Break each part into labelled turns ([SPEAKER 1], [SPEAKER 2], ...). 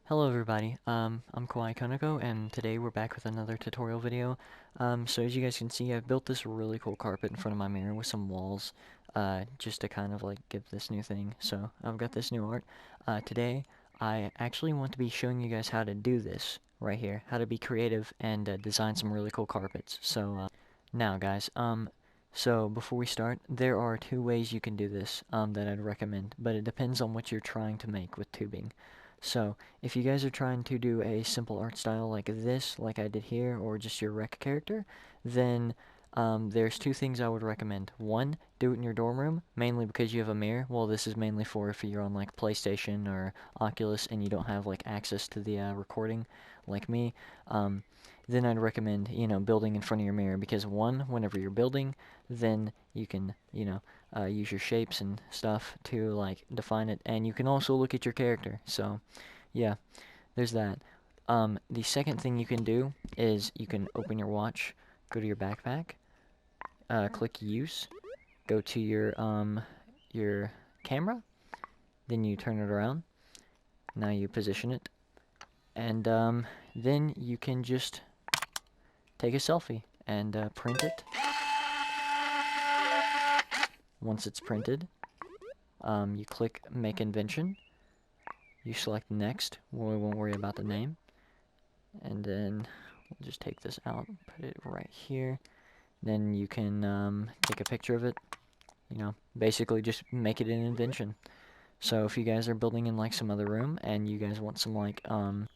[SPEAKER 1] Hello everybody, I'm Kawaii Konoko, and today we're back with another tutorial video. So as you guys can see, I've built this really cool carpet in front of my mirror with some walls, just to kind of like give this new thing. So I've got this new art. Today, I actually want to be showing you guys how to do this right here, how to be creative and design some really cool carpets. So now guys, so before we start, there are two ways you can do this, that I'd recommend, but it depends on what you're trying to make with tubing. So, if you guys are trying to do a simple art style like this, like I did here, or just your rec character, then there's two things I would recommend. One, do it in your dorm room, mainly because you have a mirror. Well, this is mainly for if you're on like PlayStation or Oculus and you don't have like access to the recording like me. Um, then I'd recommend, building in front of your mirror because one, whenever you're building, then you can, use your shapes and stuff to like define it, and you can also look at your character. So, yeah, there's that. The second thing you can do is you can open your watch, go to your backpack, click use, go to your camera, then you turn it around. Now you position it, and then you can just take a selfie and print it. Once it's printed, you click make invention. You select next. We won't worry about the name. And then we'll just take this out, put it right here. Then you can take a picture of it. Basically just make it an invention. So if you guys are building in like some other room and you guys want some like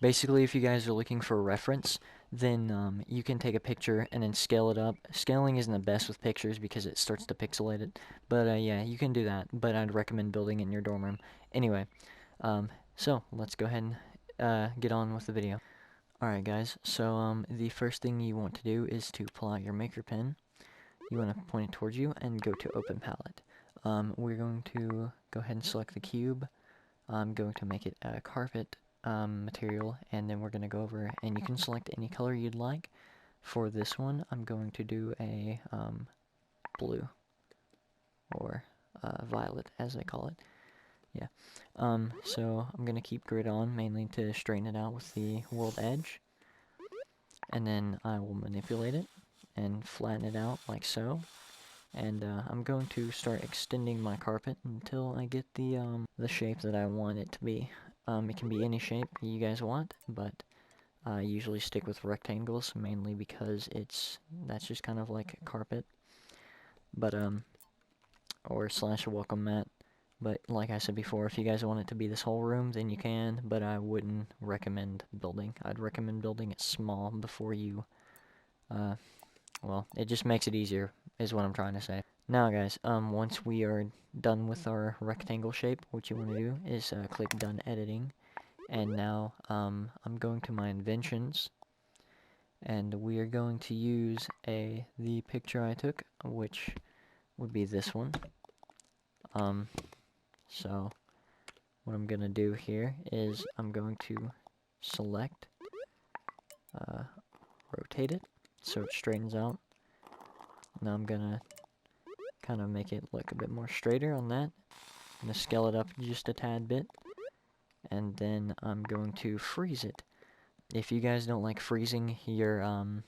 [SPEAKER 1] basically if you guys are looking for a reference, then you can take a picture and then scale it up. Scaling isn't the best with pictures because it starts to pixelate it, but yeah, you can do that. But I'd recommend building it in your dorm room. Anyway, so let's go ahead and get on with the video. Alright guys, so the first thing you want to do is to pull out your maker pen. You want to point it towards you and go to open palette. We're going to go ahead and select the cube. I'm going to make it a carpet material, and then we're going to go over and you can select any color you'd like. For this one, I'm going to do a blue, or violet as I call it. Yeah. So I'm going to keep grid on mainly to straighten it out with the world edge. And then I will manipulate it and flatten it out like so. And I'm going to start extending my carpet until I get the shape that I want it to be. It can be any shape you guys want, but I usually stick with rectangles mainly because that's just kind of like a carpet, but or slash a welcome mat. But like I said before, if you guys want it to be this whole room, then you can, but I wouldn't recommend building. I'd recommend building it small before you, well, it just makes it easier, is what I'm trying to say. Now guys, once we are done with our rectangle shape, what you want to do is click done editing, and now I'm going to my inventions, and we are going to use the picture I took, which would be this one. So what I'm gonna do here is I'm going to select, rotate it so it straightens out. Now I'm gonna kind of make it look a bit more straighter on that. I'm gonna scale it up just a tad bit, and then I'm going to freeze it. If you guys don't like freezing your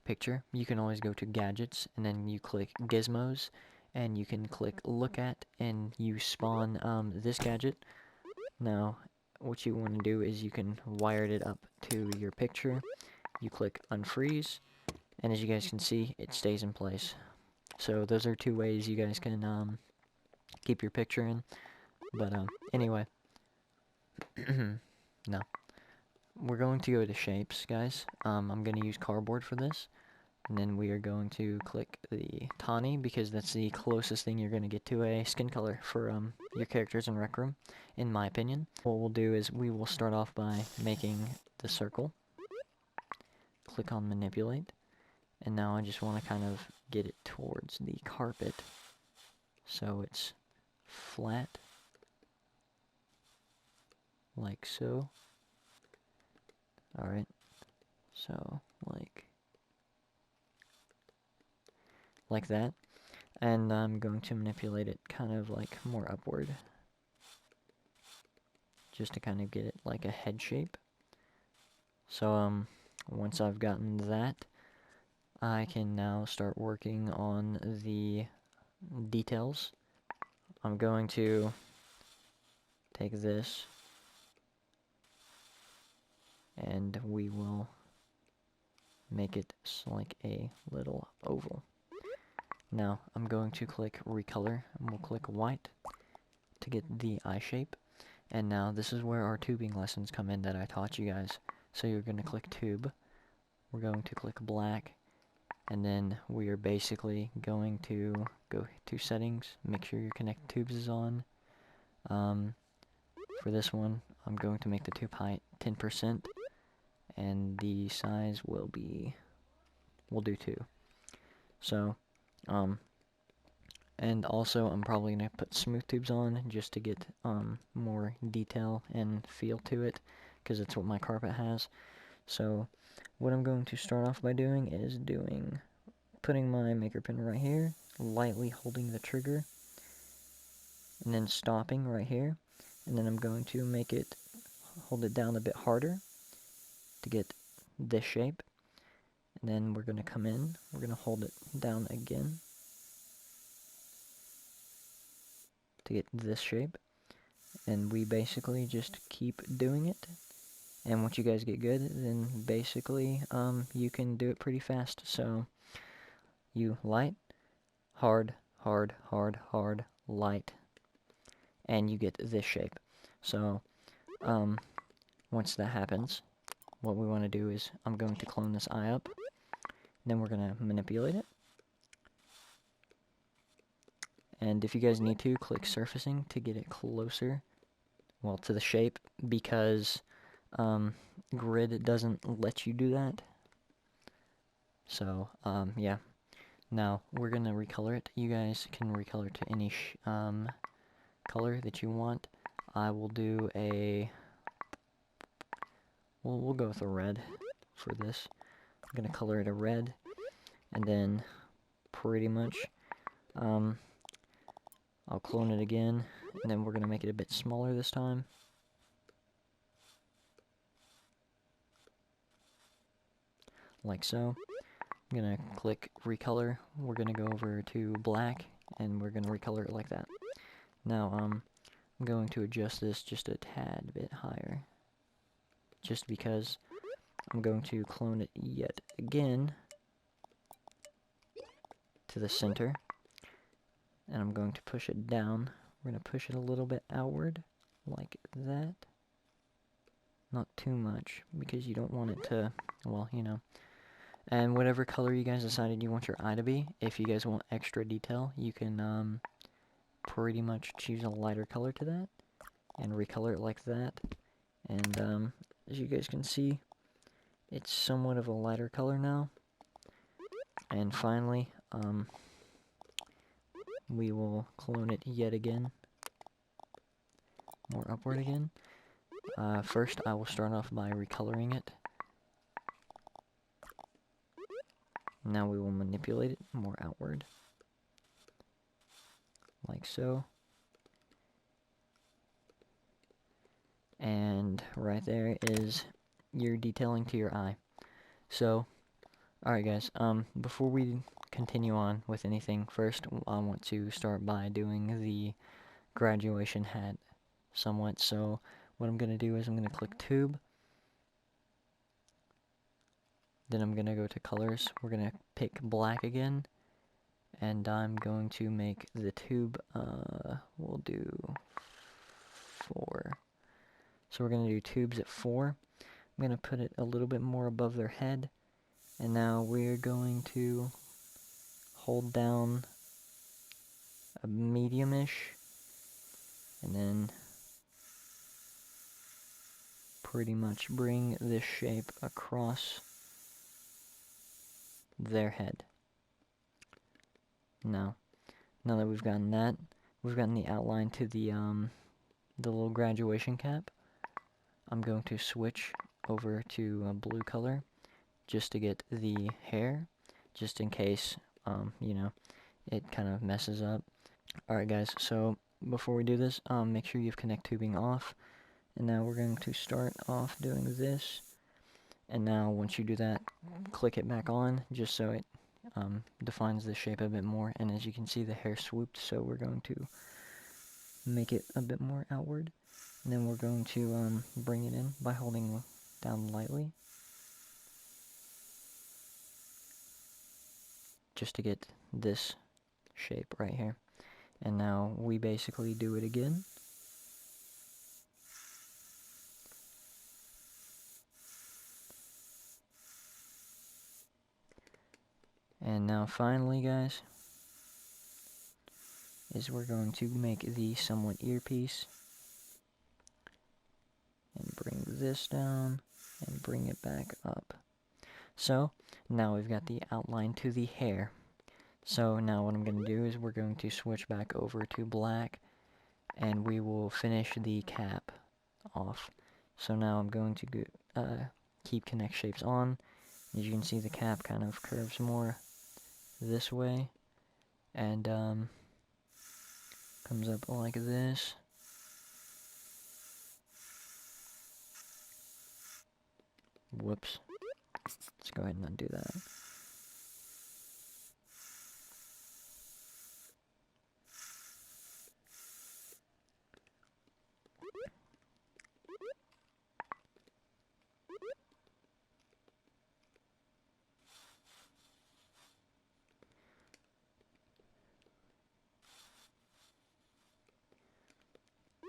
[SPEAKER 1] picture, you can always go to gadgets and then you click gizmos, and you can click look at, and you spawn this gadget. Now what you want to do is you can wire it up to your picture. You click unfreeze, and as you guys can see, it stays in place. So those are two ways you guys can keep your picture in. But anyway, no. We're going to go to shapes, guys. I'm going to use cardboard for this. And then we are going to click the tawny because that's the closest thing you're going to get to a skin color for your characters in Rec Room, in my opinion. What we'll do is we will start off by making the circle. Click on manipulate. And now I just want to kind of get it towards the carpet so it's flat, like so. Alright, so like that. And I'm going to manipulate it kind of like more upward. just to kind of get it like a head shape. So once I've gotten that, I can now start working on the details. I'm going to take this and we will make it like a little oval. Now I'm going to click recolor and we'll click white to get the eye shape. And now this is where our tubing lessons come in that I taught you guys. So you're going to click tube, we're going to click black, and then we are basically going to go to settings, make sure your connect tubes is on. For this one, I'm going to make the tube height 10%, and the size will be, we'll do 2. So, and also I'm probably going to put smooth tubes on just to get more detail and feel to it, because it's what my carpet has. So what I'm going to start off by doing is putting my maker pin right here, lightly holding the trigger, and then stopping right here, and then I'm going to hold it down a bit harder to get this shape, and then we're going to come in, we're going to hold it down again to get this shape, and we basically just keep doing it. And once you guys get good, then basically you can do it pretty fast. So you light, hard, hard, hard, hard, light, and you get this shape. So once that happens, what we want to do is I'm going to clone this eye up, then we're going to manipulate it. And if you guys need to, click surfacing to get it closer, well, to the shape, because grid doesn't let you do that. So yeah. Now we're gonna recolor it. You guys can recolor to any color that you want. I will do a, we'll go with a red for this. I'm gonna color it a red, and then pretty much I'll clone it again, and then we're gonna make it a bit smaller this time. Like so. I'm gonna click recolor, we're gonna go over to black, and we're gonna recolor it like that. Now I'm going to adjust this just a tad bit higher, just because I'm going to clone it yet again to the center, and I'm going to push it down. We're going to push it a little bit outward, like that. Not too much, because you don't want it to, well, you know. And whatever color you guys decided you want your eye to be, if you guys want extra detail, you can pretty much choose a lighter color to that, and recolor it like that. And as you guys can see, it's somewhat of a lighter color now. And finally, we will clone it yet again, more upward again. First, I will start off by recoloring it. Now we will manipulate it more outward, like so. And right there is your detailing to your eye. So, alright guys, before we continue on with anything, first I want to start by doing the graduation hat somewhat. So what I'm going to do is I'm going to click tube, then I'm going to go to colors, we're going to pick black again, and I'm going to make the tube, we'll do 4. So we're going to do tubes at 4. I'm going to put it a little bit more above their head, and now we're going to hold down a medium-ish, and then pretty much bring this shape across their head. Now that we've gotten that, we've gotten the outline to the little graduation cap. I'm going to switch over to a blue color just to get the hair, just in case, you know, it kind of messes up. Alright guys, so before we do this, make sure you have connect tubing off, And now we're going to start off doing this. And now once you do that, click it back on just so it defines the shape a bit more. And as you can see, the hair swooped, so we're going to make it a bit more outward. And then we're going to bring it in by holding down lightly, just to get this shape right here. And now we basically do it again. And now finally, guys, is we're going to make the somewhat earpiece. And bring this down and bring it back up. So now we've got the outline to the hair. So now what I'm going to do is we're going to switch back over to black, and we will finish the cap off. So now I'm going to keep connect shapes on. As you can see, the cap kind of curves more this way, and comes up like this. Whoops. Let's go ahead and undo that.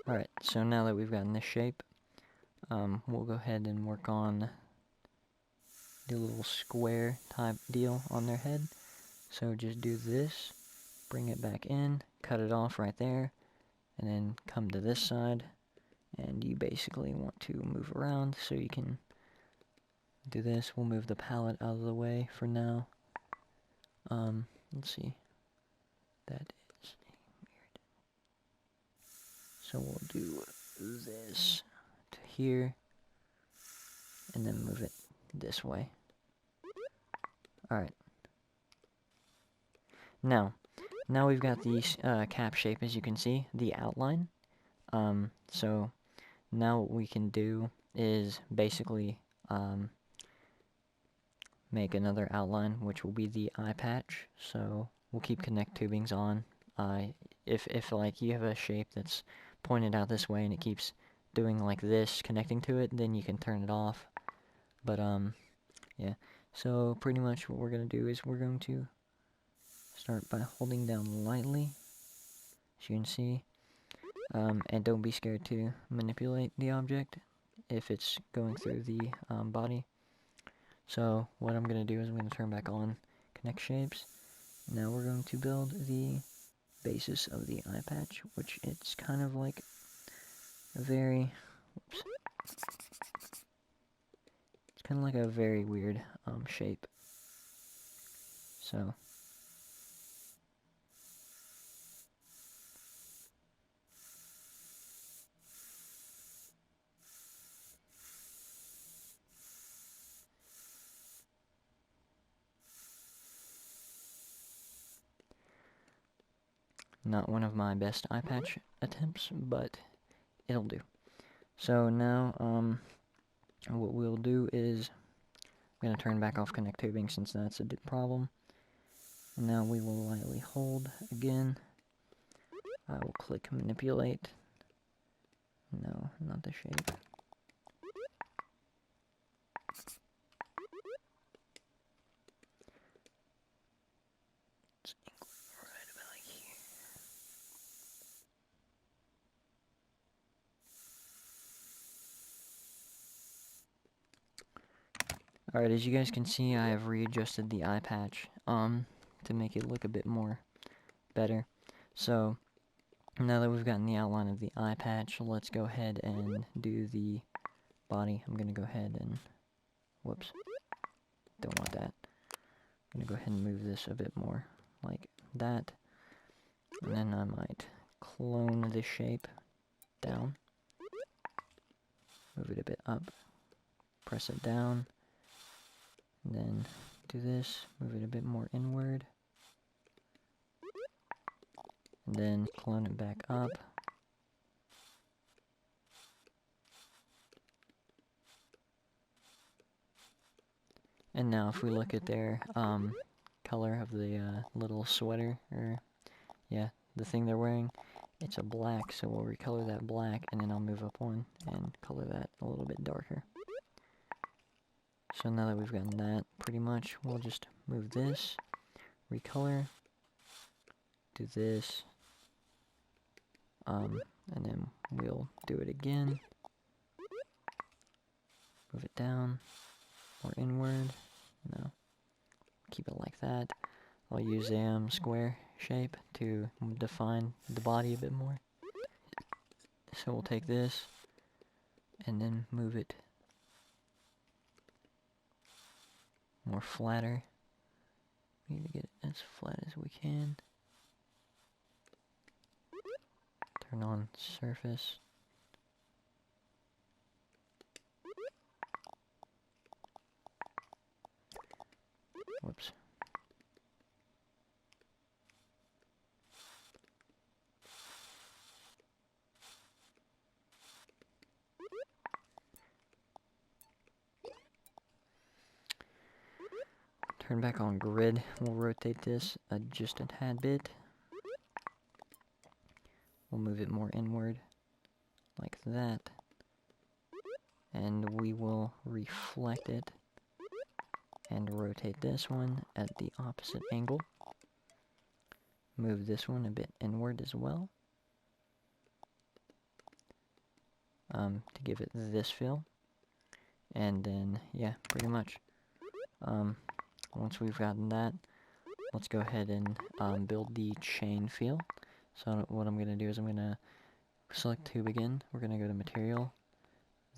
[SPEAKER 1] Alright, so now that we've gotten this shape, we'll go ahead and work on the little square type deal on their head. So just do this, bring it back in, cut it off right there, and then come to this side, and you basically want to move around so you can do this. We'll move the palette out of the way for now. Let's see. That is weird. So we'll do this to here, and then move it this way. Alright. Now we've got the cap shape, as you can see, the outline. So now what we can do is basically make another outline, which will be the eye patch. So we'll keep connect tubings on. If like you have a shape that's pointed out this way and it keeps doing like this, connecting to it, then you can turn it off. But yeah. So pretty much what we're gonna do is we're going to start by holding down lightly, as you can see, and don't be scared to manipulate the object if it's going through the body. So what I'm going to do is I'm going to turn back on connect shapes. Now we're going to build the basis of the eye patch, which it's kind of like a very, it's kind of like a very weird shape. So not one of my best eye patch attempts, but it'll do. So now what we'll do is I'm going to turn back off connect tubing since that's a problem. And now we will lightly hold again. I will click manipulate. No, not the shape. It's right about here. Alright, as you guys can see, I have readjusted the eye patch to make it look a bit more better. So now that we've gotten the outline of the eye patch, let's go ahead and do the body. I'm going to go ahead and, whoops, don't want that. I'm going to go ahead and move this a bit more like that. And then I might clone this shape down. Move it a bit up. Press it down. And then do this. Move it a bit more inward. And then clone it back up. And now if we look at their color of the little sweater, or yeah, the thing they're wearing, it's a black, so we'll recolor that black, and then I'll move up one and color that a little bit darker. So now that we've gotten that, pretty much, we'll just move this, recolor, do this, and then we'll do it again. Move it down, or inward, no, keep it like that. I'll use a square shape to define the body a bit more. So we'll take this, and then move it more flatter. We need to get it as flat as we can. Turn on surface. Whoops. Turn back on grid. We'll rotate this just a tad bit. We'll move it more inward, like that. And we will reflect it and rotate this one at the opposite angle. Move this one a bit inward as well, to give it this feel. And then, yeah, pretty much. Once we've gotten that, let's go ahead and build the chain feel. So what I'm going to do is I'm going to select tube again. We're going to go to material,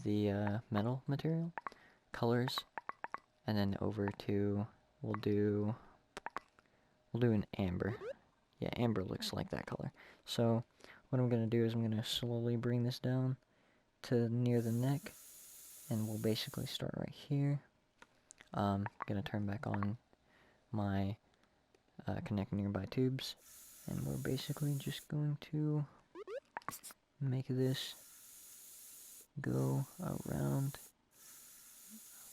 [SPEAKER 1] the metal material, colors, and then over to, we'll do an amber. Yeah, amber looks like that color. So what I'm going to do is I'm going to slowly bring this down to near the neck, and we'll basically start right here. I'm going to turn back on my connect nearby tubes, and we're basically just going to make this go around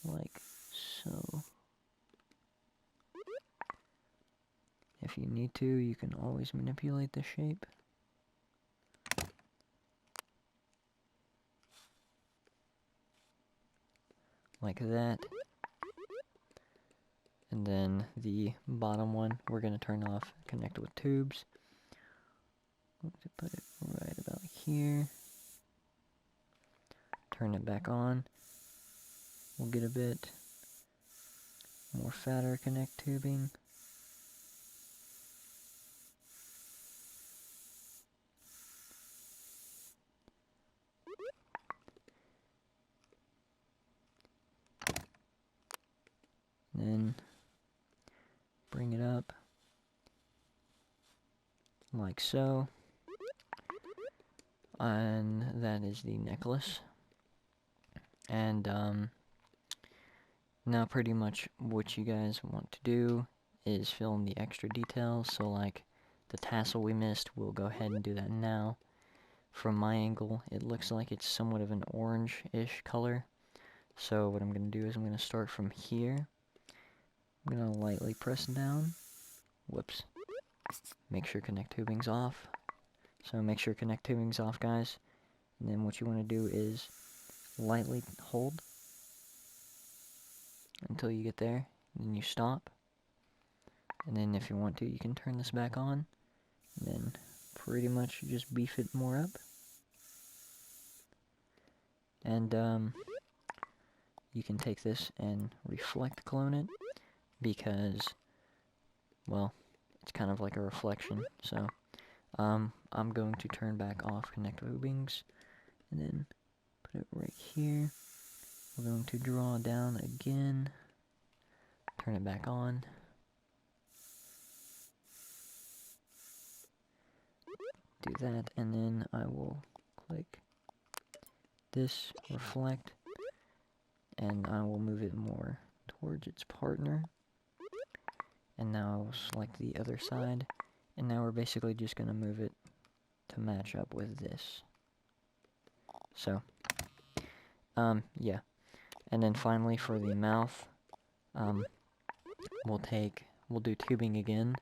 [SPEAKER 1] like so. If you need to, you can always manipulate the shape. Like that. And then the bottom one, we're going to turn off connect with tubes. We'll put it right about here. Turn it back on. We'll get a bit more fatter connect tubing. Then bring it up like so. And that is the necklace. And now pretty much what you guys want to do is fill in the extra details. So like the tassel we missed, we'll go ahead and do that now. From my angle, it looks like it's somewhat of an orange-ish color. So what I'm going to do is I'm going to start from here. I'm going to lightly press down. Whoops. Make sure connect tubing's off. So make sure connect tubing's off, guys. And then what you want to do is lightly hold until you get there. And then you stop. And then if you want to, you can turn this back on. And then pretty much just beef it more up. And you can take this and reflect clone it, because, well, it's kind of like a reflection. So I'm going to turn back off connect tubings, and then put it right here. We're going to draw down again, turn it back on. Do that, and then I will click this, reflect, and I will move it more towards its partner. And now I'll select the other side, and now we're basically just going to move it to match up with this. So, yeah. And then finally for the mouth, we'll do tubing again,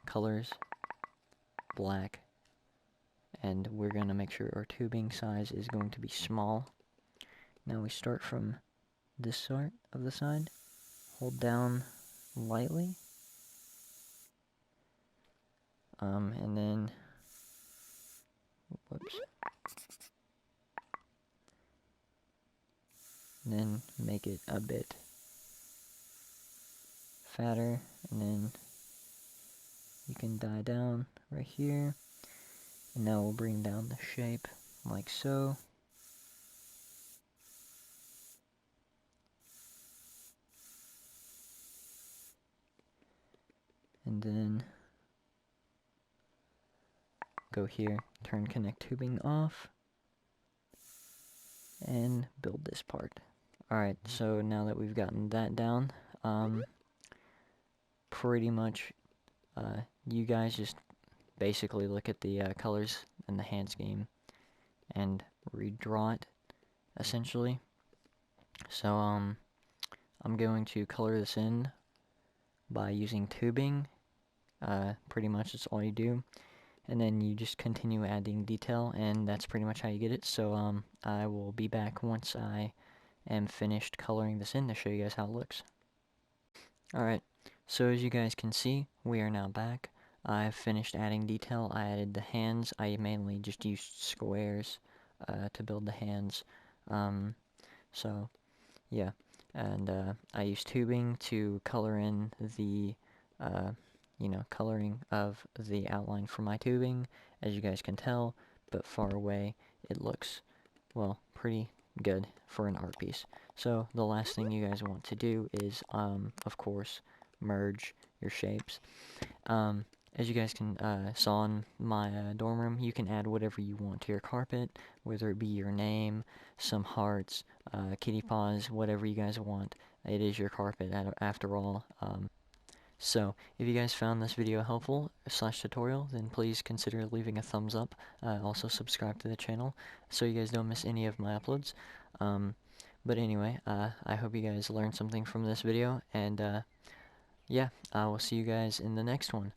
[SPEAKER 1] colors, black, and we're going to make sure our tubing size is going to be small. Now we start from this sort of the side, hold down lightly, and then, whoops, and then make it a bit fatter, and then you can die down right here, and now we'll bring down the shape like so. And then go here, turn connect tubing off, and build this part. Alright, so now that we've gotten that down, pretty much you guys just basically look at the colors in the hands game and redraw it, essentially. So I'm going to color this in by using tubing. Pretty much that's all you do, and then you just continue adding detail, and that's pretty much how you get it. So I will be back once I am finished coloring this in to show you guys how it looks. Alright, so as you guys can see, we are now back. I've finished adding detail. I added the hands. I mainly just used squares to build the hands. So yeah, and I used tubing to color in the coloring of the outline for my tubing, as you guys can tell, but far away it looks, well, pretty good for an art piece. So the last thing you guys want to do is, of course, merge your shapes. As you guys can saw in my dorm room, you can add whatever you want to your carpet, whether it be your name, some hearts, kitty paws, whatever you guys want. It is your carpet after all. So, if you guys found this video helpful / tutorial, then please consider leaving a thumbs up. Also subscribe to the channel so you guys don't miss any of my uploads. But anyway, I hope you guys learned something from this video, and yeah, I will see you guys in the next one.